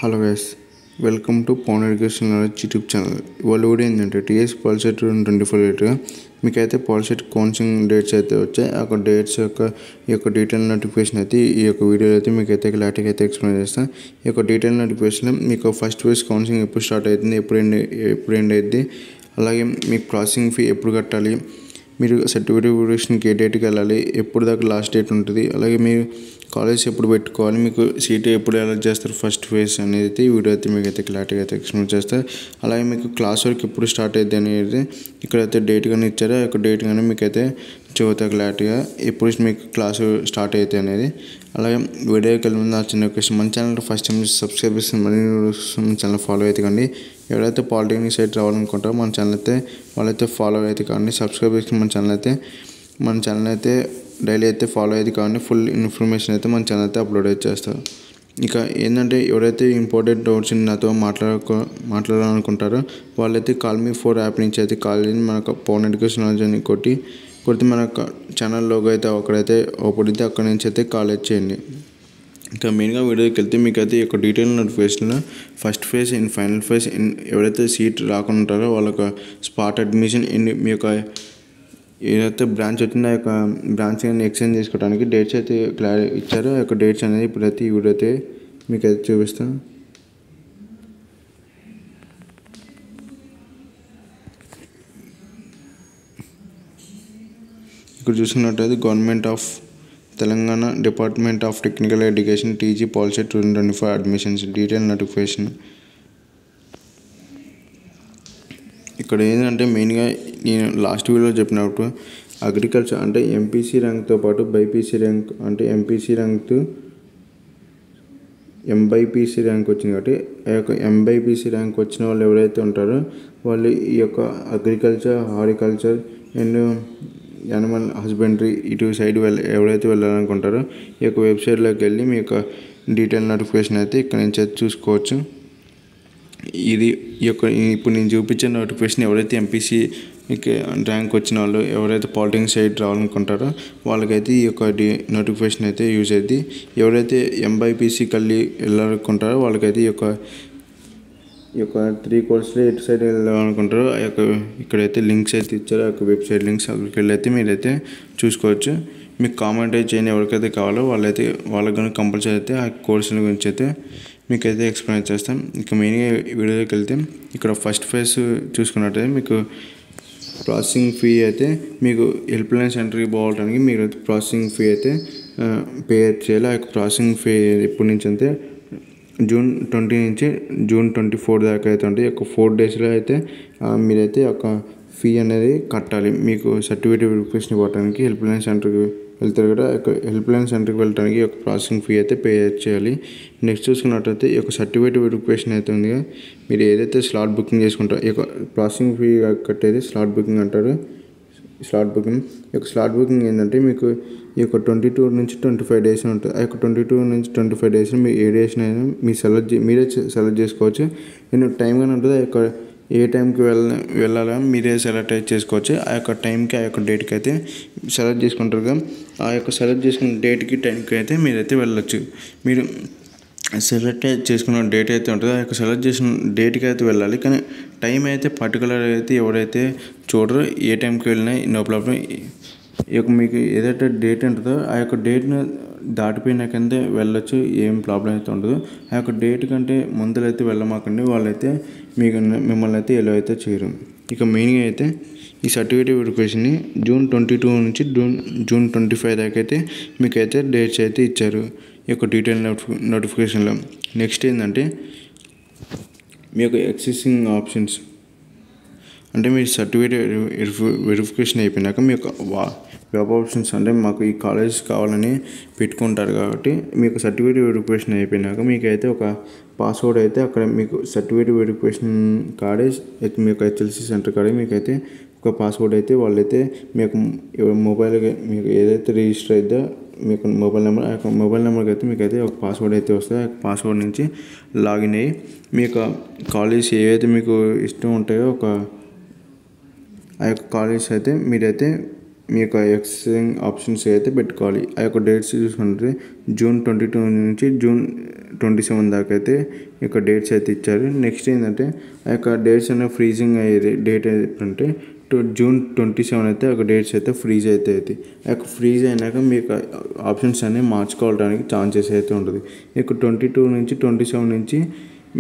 Hello guys, welcome to Pawan education knowledge YouTube channel. ఇవాళ కూడా ఏంటంటే టీఎస్ పాలిసెట్ 2024 మీకైతే పాలిసెట్ కౌన్సిలింగ్ డేట్స్ అయితే వచ్చాయి. ఆ డేట్స్ ఈ యొక్క డీటెయిల్ నోటిఫికేషన్ అయితే ఈ యొక్క వీడియోలో అయితే మీకైతే క్లారిటీగా అయితే ఎక్స్ప్లెయిన్ చేస్తాను. ఈ యొక్క డీటెయిల్ నోటిఫికేషన్ మీకు ఫస్ట్ ఫేజ్ కౌన్సిలింగ్ ఎప్పుడు స్టార్ట్ అవుతుంది, ఎప్పుడు ఎండ్ అవుతుంది, అలాగే మీకు ప్రాసెసింగ్ ఫీ ఎప్పుడు కట్టాలి, మీరు సర్టిఫికేట్ వెరిఫికేషన్కి ఏ డేట్కి వెళ్ళాలి, ఎప్పుడు దాకా లాస్ట్ డేట్ ఉంటుంది, అలాగే మీరు కాలేజ్ ఎప్పుడు పెట్టుకోవాలి, మీకు సీట్ ఎప్పుడు అలాట్ చేస్తారు ఫస్ట్ ఫేజ్ అనేది ఈ వీడియో అయితే మీకు అయితే క్లారిటీగా అయితే ఎక్స్ప్లెయిన్ చేస్తారు. అలాగే మీకు క్లాస్ వర్క్ ఎప్పుడు స్టార్ట్ అవుతుంది అనేది ఇక్కడైతే డేట్ కానీ ఇచ్చారో ఆ యొక్క డేట్ కానీ మీకైతే చెబుతా క్లారిటీగా ఎప్పుడు మీకు క్లాసు స్టార్ట్ అవుతాయి అనేది. అలాగే వీడియోకి వెళ్ళి ముందు ఆ చిన్న క్వశ్చన్, మన ఛానల్ ఫస్ట్ టైం సబ్స్క్రైబ్ చేస్తే మళ్ళీ మన ఛానల్ ఫాలో అయితే కానీ ఎవరైతే పాలిటెక్నిక్ సైట్ రావాలనుకుంటారో మన ఛానల్ అయితే వాళ్ళైతే ఫాలో అయితే కానీ సబ్స్క్రైబ్ చేసుకుని మన ఛానల్ అయితే డైలీ అయితే ఫాలో అయితే కానీ ఫుల్ ఇన్ఫర్మేషన్ అయితే మన ఛానల్ అయితే అప్లోడ్ అయితే చేస్తారు. ఇక ఏంటంటే ఎవరైతే ఇంపార్టెంట్ డౌట్స్ నాతో మాట్లాడాలనుకుంటారో వాళ్ళైతే కాల్ మీ 4 యాప్ నుంచి అయితే కాల్ చేసి మనకు పవన్ ఎడ్యుకేషన్ నాలెడ్జ్ అని కొడితే మన ఛానల్ లోగో అయితే అక్కడైతే ఓపెన్ అయితే అక్కడ నుంచి అయితే కాల్ చేయండి. ఇంకా మెయిన్గా వీడియోకి వెళ్తే మీకు అయితే ఈ యొక్క డీటెయిల్ నోటిఫికేషన్లో first phase and final phase ఎవరైతే సీట్ రాకుండా ఉంటారో వాళ్ళకి స్పాట్ అడ్మిషన్ మీ యొక్క ఏదైతే బ్రాంచ్ వచ్చిందో ఆ యొక్క బ్రాంచ్ కానీ ఎక్స్చేంజ్ చేసుకోవడానికి డేట్స్ అయితే ఇచ్చారో ఆ యొక్క డేట్స్ అనేది ఇప్పుడైతే ఈ వీడియో అయితే మీకు అయితే చూపిస్తాను. ఇక్కడ చూసుకున్నట్టయితే government of Telangana department of technical education TG POLYCET 2024 admissions detail notification. ఇక్కడ ఏంటంటే మెయిన్గా నేను లాస్ట్ వీడియోలో చెప్పినప్పుడు అగ్రికల్చర్ అంటే ఎంపీసీ ర్యాంక్తో పాటు బైపీసీ ర్యాంక్ అంటే ఎంపీసీ ర్యాంక్ ఎంబైపీసీ ర్యాంక్ వచ్చింది కాబట్టి ఆ యొక్క ఎంబైపీసీ ర్యాంక్ వచ్చిన వాళ్ళు ఎవరైతే ఉంటారో వాళ్ళు ఈ యొక్క agriculture, horticulture and animal husbandry ఇటు సైడ్ ఎవరైతే వెళ్ళాలనుకుంటారో ఈ యొక్క వెబ్సైట్లోకి వెళ్ళి మీ యొక్క డీటెయిల్ నోటిఫికేషన్ అయితే ఇక్కడ నుంచి అయితే చూసుకోవచ్చు. ఇది ఇప్పుడు నేను చూపించే నోటిఫికేషన్ ఎవరైతే ఎంపీసీ ర్యాంక్ వచ్చిన వాళ్ళు ఎవరైతే పాలిటెక్నిక్ సైడ్ రావాలనుకుంటారో వాళ్ళకైతే ఈ యొక్క నోటిఫికేషన్ అయితే యూజ్ అవుతుంది. ఎవరైతే ఎంబైపీసీ కలిగి వెళ్ళాలనుకుంటారో వాళ్ళకైతే ఈ యొక్క 3 కోర్సులు ఎటు సైడ్ వెళ్ళాలనుకుంటారో ఆ యొక్క ఇక్కడైతే లింక్స్ అయితే ఇచ్చారో ఆ యొక్క వెబ్సైట్ లింక్స్ అక్కడికి వెళ్ళైతే మీరైతే చూసుకోవచ్చు. మీకు కామెంట్ అయితే చేయని ఎవరికైతే కావాలో వాళ్ళకి కానీ కంపల్సరీ అయితే ఆ కోర్సుల గురించి అయితే మీకైతే ఎక్స్ప్లెయిన్ చేస్తాం. ఇక మెయిన్గా వీడియోకి వెళ్తే ఇక్కడ ఫస్ట్ ఫేజ్ చూసుకున్నట్టయితే మీకు ప్రాసెసింగ్ ఫీ అయితే మీకు హెల్ప్ లైన్ సెంటర్కి పోవడానికి మీరు ప్రాసెసింగ్ ఫీ అయితే పే చేయాలి. ఆ యొక్క ప్రాసెసింగ్ ఫీ ఎప్పటి నుంచి అంటే June 20 నుంచి June 24 దాకా అయితే ఉంటుంది. ఒక 4 డేస్లో అయితే మీరైతే ఒక ఫీ అనేది కట్టాలి. మీకు సర్టిఫికేట్ వెరిఫికేషన్ ఇవ్వడానికి హెల్ప్ లైన్ సెంటర్కి వెళ్తారు కదా, హెల్ప్ లైన్ సెంటర్కి వెళ్ళడానికి ఒక ప్రాసెసింగ్ ఫీ అయితే పే చేయాలి. నెక్స్ట్ చూసుకున్నట్టయితే ఈ యొక్క సర్టిఫికేట్ వెరిఫికేషన్ అయితే ఉంది, మీరు ఏదైతే స్లాట్ బుకింగ్ చేసుకుంటారో ఈ యొక్క ప్రాసెసింగ్ ఫీ కట్టేది స్లాట్ బుకింగ్ అంటారు. స్లాట్ బుకింగ్ ఏంటంటే మీకు ఈ యొక్క 22 నుంచి 25 డేస్ ఉంటుంది. ఆ యొక్క 22 నుంచి 25 డేస్ మీ ఏ డేస్ అయినా మీరే సెలెక్ట్ చేసుకోవచ్చు. నేను టైం కానీ ఉంటుంది, ఆ యొక్క ఏ టైంకి వెళ్ళాలని మీరే సెలెక్ట్ అయితే చేసుకోవచ్చు. ఆ యొక్క టైంకి ఆ యొక్క డేట్కి అయితే సెలెక్ట్ చేసుకుంటారు కదా, ఆ యొక్క సెలెక్ట్ చేసుకున్న డేట్కి టైంకి అయితే మీరైతే వెళ్ళొచ్చు. మీరు సెలెక్ట్ చేసుకున్న డేట్ అయితే ఉంటుందో ఆ యొక్క సెలెక్ట్ చేసిన డేట్కి అయితే వెళ్ళాలి. కానీ టైం అయితే పర్టికులర్ అయితే ఎవరైతే చూడరో ఏ టైంకి వెళ్ళినా నో ప్రాబ్లం. ఈ యొక్క మీకు ఏదైతే డేట్ ఉంటుందో ఆ యొక్క డేట్ను దాటిపోయినాకంటే వెళ్ళొచ్చు, ఏం ప్రాబ్లం అయితే ఉండదు. ఆ యొక్క డేట్ కంటే ముందరైతే వెళ్ళమాకండి, వాళ్ళైతే మిమ్మల్ని అయితే ఎలా అయితే చేయరు. ఇక మెయిన్గా అయితే ఈ సర్టిఫికేట్ వెరిఫికేషన్ని June 22 నుంచి June 25 దాకా అయితే మీకైతే డేట్స్ అయితే ఇచ్చారు ఈ యొక్క డీటెయిల్ నోటిఫికేషన్లో. నెక్స్ట్ ఏంటంటే మీ యొక్క ఎక్సిస్టింగ్ ఆప్షన్స్ అంటే మీ సర్టిఫికేట్ వెరిఫికేషన్ అయిపోయినాక మీ యొక్క వెబ్ ఆప్షన్స్ అంటే మాకు ఈ కాలేజ్ కావాలని పెట్టుకుంటారు కాబట్టి మీకు సర్టిఫికేట్ వెరిఫికేషన్ అయిపోయినాక మీకైతే ఒక పాస్వర్డ్ అయితే అక్కడ మీకు సర్టిఫికేట్ వెరిఫికేషన్ కార్డే మీ యొక్క హెచ్ఎల్సి సెంటర్ కార్డే మీకైతే ఒక పాస్వర్డ్ అయితే వాళ్ళైతే మీకు మొబైల్కి మీకు ఏదైతే రిజిస్టర్ అయితే మీకు మొబైల్ నెంబర్ ఆ యొక్క మొబైల్ నెంబర్కి అయితే మీకైతే ఒక పాస్వర్డ్ అయితే వస్తుంది. ఆ పాస్వర్డ్ నుంచి లాగిన్ అయ్యి మీ యొక్క కాలేజ్ ఏవైతే మీకు ఇష్టం ఉంటాయో ఆ యొక్క కాలేజ్ అయితే మీరైతే మీ యొక్క ఎక్స్చేంజ్ ఆప్షన్స్ అయితే పెట్టుకోవాలి. ఆ యొక్క డేట్స్ చూసుకుంటే June 22 నుంచి June 27 దాకా అయితే ఈ యొక్క డేట్స్ అయితే ఇచ్చారు. నెక్స్ట్ ఏంటంటే ఆ యొక్క డేట్స్ అనేవి ఫ్రీజింగ్ అయ్యేది డేట్ ఏంటంటే జూన్ 27 అయితే ఒక డేట్స్ అయితే ఫ్రీజ్ అయితే అవుతాయి. ఆ యొక్క ఫ్రీజ్ అయినాక మీకు ఆప్షన్స్ అనేవి మార్చుకోవడానికి ఛాన్సెస్ అయితే ఉంటుంది. ఇక 22 నుంచి 27 నుంచి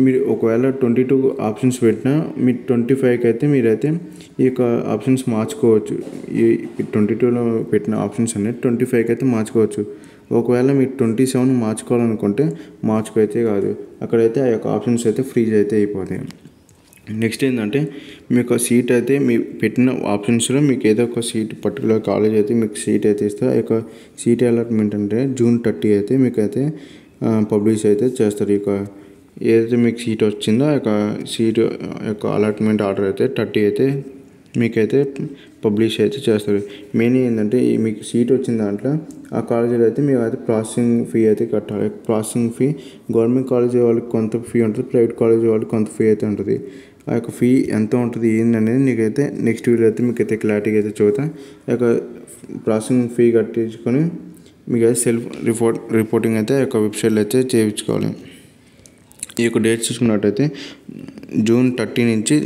మీరు ఒకవేళ 22 ఆప్షన్స్ పెట్టినా మీ 25కి అయితే మీరైతే ఈ యొక్క ఆప్షన్స్ మార్చుకోవచ్చు. ఈ 22లో పెట్టిన ఆప్షన్స్ అనేది 25కి అయితే మార్చుకోవచ్చు. ఒకవేళ మీరు 27 మార్చుకోవాలనుకుంటే మార్చుకైతే కాదు, అక్కడైతే ఆ యొక్క ఆప్షన్స్ అయితే ఫ్రీజ్ అయితే అయిపోతాయి. నెక్స్ట్ ఏంటంటే మీకు సీట్ అయితే మీ పెట్టిన ఆప్షన్స్లో మీకు ఏదో ఒక సీట్ పర్టికులర్ కాలేజ్ అయితే మీకు సీట్ అయితే ఇస్తారు. ఆ యొక్క సీట్ అలాట్మెంట్ అంటే June 30 అయితే మీకు అయితే పబ్లిష్ అయితే చేస్తారు. ఇక ఏదైతే మీకు సీట్ వచ్చిందో ఆ యొక్క సీట్ యొక్క అలాట్మెంట్ ఆర్డర్ అయితే 30 అయితే మీకైతే పబ్లిష్ అయితే చేస్తారు. మెయిన్ ఏంటంటే మీకు సీట్ వచ్చిన దాంట్లో ఆ కాలేజీలో అయితే మీకు అయితే ప్రాసెసింగ్ ఫీ అయితే కట్టాలి. ప్రాసెసింగ్ ఫీ గవర్నమెంట్ కాలేజ్ వాళ్ళకి కొంత ఫీ ఉంటుంది, ప్రైవేట్ కాలేజ్ వాళ్ళకి కొంత ఫీ అయితే ఉంటుంది. ఆ యొక్క ఫీ ఎంత ఉంటుంది ఏంటనేది నీకైతే నెక్స్ట్ వీడియో అయితే మీకైతే క్లారిటీగా అయితే చూద్దాం. ఆ యొక్క ప్రాసెసింగ్ ఫీ కట్టించుకొని మీకు అయితే సెల్ఫ్ రిపోర్టింగ్ అయితే ఆ యొక్క వెబ్సైట్లో అయితే చేయించుకోవాలి. ఈ యొక్క డేట్స్ చూసుకున్నట్టయితే June 30 నుంచి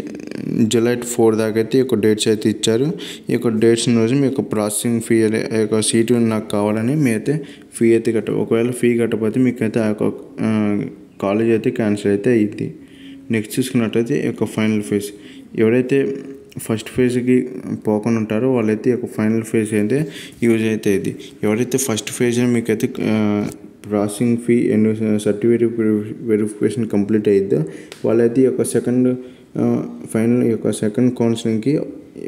July 4 దాకా అయితే ఈ యొక్క డేట్స్ అయితే ఇచ్చారు. ఈ యొక్క డేట్స్ రోజు మీ యొక్క ప్రాసెసింగ్ ఫీ ఆ యొక్క సీటు నాకు కావాలని మీ అయితే ఫీ అయితే ఒకవేళ ఫీ కట్టకపోతే మీకైతే ఆ యొక్క కాలేజ్ అయితే క్యాన్సిల్ అయితే అయ్యింది. నెక్స్ట్ చూసుకున్నట్టయితే ఈ యొక్క ఫైనల్ ఫేజ్ ఎవరైతే ఫస్ట్ ఫేజ్కి పోకుండా ఉంటారో వాళ్ళైతే ఈ యొక్క ఫైనల్ ఫేజ్ అయితే యూజ్ అయితే అయింది. ఎవరైతే ఫస్ట్ ఫేజ్ మీకైతే processing fee and certificate verification complete అయిద్దో వాళ్ళైతే ఈ యొక్క ఫైనల్ ఈ యొక్క సెకండ్ కౌన్సిలింగ్కి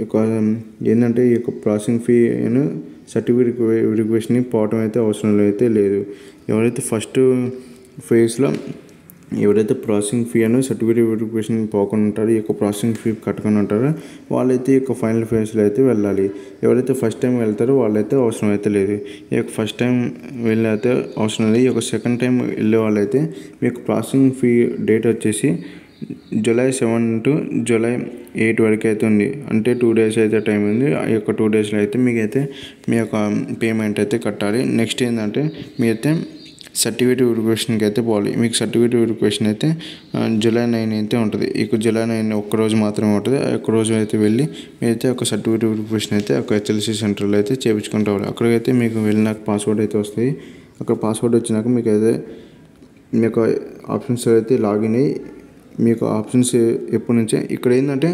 యొక్క ఏంటంటే ఈ యొక్క processing fee and certificate verification పోవడం అయితే అవసరం అయితే లేదు. ఎవరైతే ఫస్ట్ ఫేజ్లో ఎవరైతే ప్రాసెసింగ్ ఫీ అని సర్టిఫికేట్ వెరిఫికేషన్ పోకుండా ఉంటారో ఈ యొక్క ప్రాసెసింగ్ ఫీ కట్టుకొని ఉంటారో వాళ్ళైతే ఈ యొక్క ఫైనల్ ఫేజ్లో అయితే వెళ్ళాలి. ఎవరైతే ఫస్ట్ టైం వెళ్తారో వాళ్ళైతే అవసరం అయితే లేదు. ఈ యొక్క ఫస్ట్ టైం వెళ్ళైతే అవసరం లేదు. ఈ యొక్క సెకండ్ టైం వెళ్ళే వాళ్ళైతే మీ యొక్క ప్రాసెసింగ్ ఫీ డేట్ వచ్చేసి July 7 to July 8 వరకు అయితే ఉంది. అంటే 2 days అయితే టైం ఉంది. ఆ యొక్క 2 daysలో అయితే మీకైతే మీ యొక్క పేమెంట్ అయితే కట్టాలి. నెక్స్ట్ ఏంటంటే మీరైతే సర్టిఫికేట్ వెరిఫికేషన్కి అయితే పోవాలి. మీకు సర్టిఫికేట్ వెరిఫికేషన్ అయితే July 9 అయితే ఉంటుంది. ఇక July 9 ఒక్కరోజు మాత్రమే ఉంటుంది. ఆ ఒక్కరోజు అయితే వెళ్ళి మీరైతే ఒక సర్టిఫికేట్ వెరిఫికేషన్ అయితే ఒక HLC సెంటర్లో అయితే చేయించుకుంటూ పోవాలి. అక్కడికైతే మీకు వెళ్ళినాక పాస్వర్డ్ అయితే వస్తుంది. అక్కడ పాస్వర్డ్ వచ్చినాక మీకు అయితే మీ యొక్క ఆప్షన్స్ అయితే లాగిన్ అయ్యి మీకు ఆప్షన్స్ ఎప్పటి నుంచే ఇక్కడ ఏంటంటే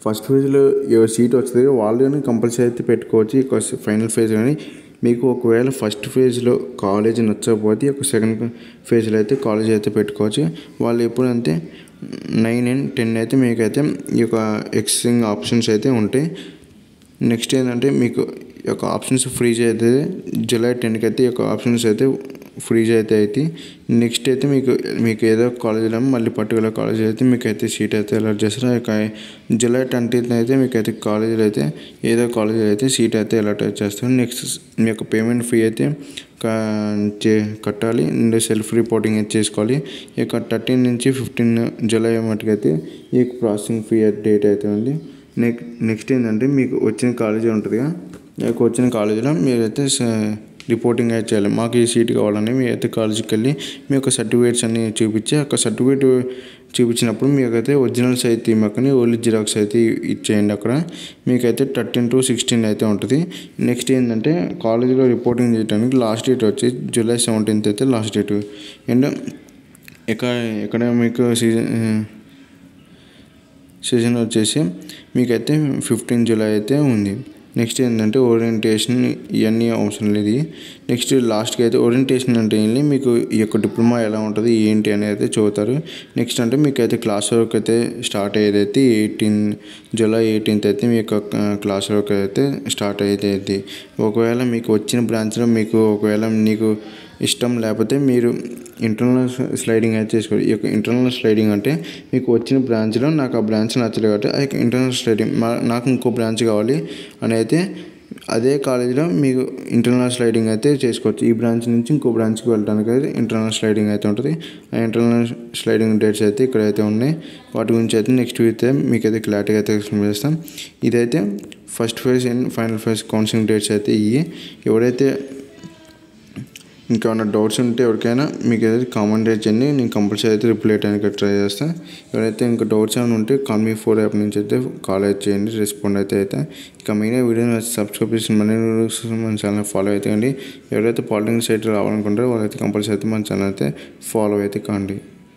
ఫస్ట్ ఫేజ్లో ఎవరి సీట్ వస్తుంది వాళ్ళని కంపల్సరీ అయితే పెట్టుకోవచ్చు. ఇక ఫైనల్ ఫేజ్ కానీ మీకు ఒకవేళ ఫస్ట్ ఫేజ్లో కాలేజ్ నచ్చకపోతే ఒక సెకండ్ ఫేజ్లో అయితే కాలేజ్ అయితే పెట్టుకోవచ్చు. వాళ్ళు ఎప్పుడంటే 9 and 10 అయితే మీకైతే ఈ యొక్క ఎక్స్చేంజ్ ఆప్షన్స్ అయితే ఉంటాయి. నెక్స్ట్ ఏంటంటే మీకు ఈ యొక్క ఆప్షన్స్ ఫ్రీజ్ అయితే July 10కి అయితే ఈ యొక్క ఆప్షన్స్ అయితే ఫ్రీజ్ అయితే నెక్స్ట్ అయితే మీకు ఏదో కాలేజీలో మళ్ళీ పర్టికులర్ కాలేజ్ అయితే మీకైతే సీట్ అయితే అలాట్ చేస్తారు. ఆ యొక్క July 20th అయితే మీకైతే కాలేజీలో అయితే ఏదో కాలేజీలో అయితే సీట్ అయితే అలాట్ చేస్తారు. నెక్స్ట్ మీ యొక్క పేమెంట్ ఫీ అయితే కట్టాలి అండ్ సెల్ఫ్ రిపోర్టింగ్ అయితే చేసుకోవాలి. ఈ యొక్క 13 నుంచి 15 July మటుకైతే ఈ ప్రాసెసింగ్ ఫీ డేట్ అయితే ఉంది. నెక్స్ట్ ఏంటంటే మీకు వచ్చిన కాలేజీ ఉంటుందిగా వచ్చిన కాలేజీలో మీరైతే రిపోర్టింగ్ అయితే చేయాలి. మాకు ఈ సీట్ కావాలని మీ అయితే కాలేజీకి వెళ్ళి మీ యొక్క సర్టిఫికేట్స్ అన్ని చూపించి ఆ సర్టిఫికేట్ చూపించినప్పుడు మీకైతే ఒరిజినల్స్ అయితే మాకు ఓన్లీ జిరాక్స్ అయితే ఇచ్చేయండి. అక్కడ మీకైతే 13 to 16 అయితే ఉంటుంది. నెక్స్ట్ ఏంటంటే కాలేజీలో రిపోర్టింగ్ చేయడానికి లాస్ట్ డేట్ వచ్చి July 17th అయితే లాస్ట్ డేట్. అండ్ ఇక్కడ మీకు సీజన్ వచ్చేసి మీకైతే 15 July అయితే ఉంది. నెక్స్ట్ ఏంటంటే ఓరియంటేషన్ ఇవన్నీ అవసరం లేదు. నెక్స్ట్ లాస్ట్కి అయితే ఓరియంటేషన్ అంటే ఏంటి మీకు ఈ యొక్క డిప్లొమా ఎలా ఉంటుంది ఏంటి అనేది అయితే చూస్తారు. నెక్స్ట్ అంటే మీకు అయితే క్లాస్ వర్క్ అయితే స్టార్ట్ అయ్యేదైతే July 18th అయితే మీ యొక్క క్లాస్ వర్క్ అయితే స్టార్ట్ అయ్యేది. ఒకవేళ మీకు వచ్చిన బ్రాంచ్లో ఒకవేళ మీకు ఇష్టం లేకపోతే మీరు ఇంటర్నల్ స్లైడింగ్ అయితే చేసుకోవాలి. ఈ యొక్క ఇంటర్నల్ స్లైడింగ్ అంటే మీకు వచ్చిన బ్రాంచ్లో నాకు ఆ బ్రాంచ్ నచ్చలేదు కాబట్టి ఆ యొక్క ఇంటర్నల్ స్లైడింగ్ నాకు ఇంకో బ్రాంచ్ కావాలి అని అయితే అదే కాలేజీలో మీకు ఇంటర్నల్ స్లైడింగ్ అయితే చేసుకోవచ్చు. ఈ బ్రాంచ్ నుంచి ఇంకో బ్రాంచ్కి వెళ్ళడానికి అయితే ఇంటర్నల్ స్లైడింగ్ అయితే ఉంటుంది. ఆ ఇంటర్నల్ స్లైడింగ్ డేట్స్ అయితే ఇక్కడైతే ఉన్నాయి. వాటి గురించి అయితే నెక్స్ట్ వీక్ అయితే మీకైతే క్లారిటీగా అయితే ఎక్స్ప్లెయిన్ చేస్తాం. ఇదైతే first phase and final phase counselling dates అయితే ఇవి. ఎవరైతే ఇంకేమైనా డౌట్స్ ఉంటే ఎవరికైనా మీకు ఏదైతే కామెంట్ చేయండి, నేను కంపల్సరీ అయితే రిప్లై చేయడానికి ట్రై చేస్తాను. ఎవరైతే ఇంకా డౌట్స్ ఏమైనా ఉంటే కాల్ మీ 4 యాప్ నుంచి అయితే కాల్ అయితే చేయండి, రెస్పాండ్ అయితే ఇక మెయిన్ వీడియోని సబ్స్క్రైబ్ చేసి మన ఛానల్ ఫాలో అయితే అండి. ఎవరైతే పాలిటిక్స్ సైట్ రావాలనుకుంటారో వాళ్ళైతే కంపల్సరీ అయితే మన ఛానల్ అయితే ఫాలో అయితే కాండి.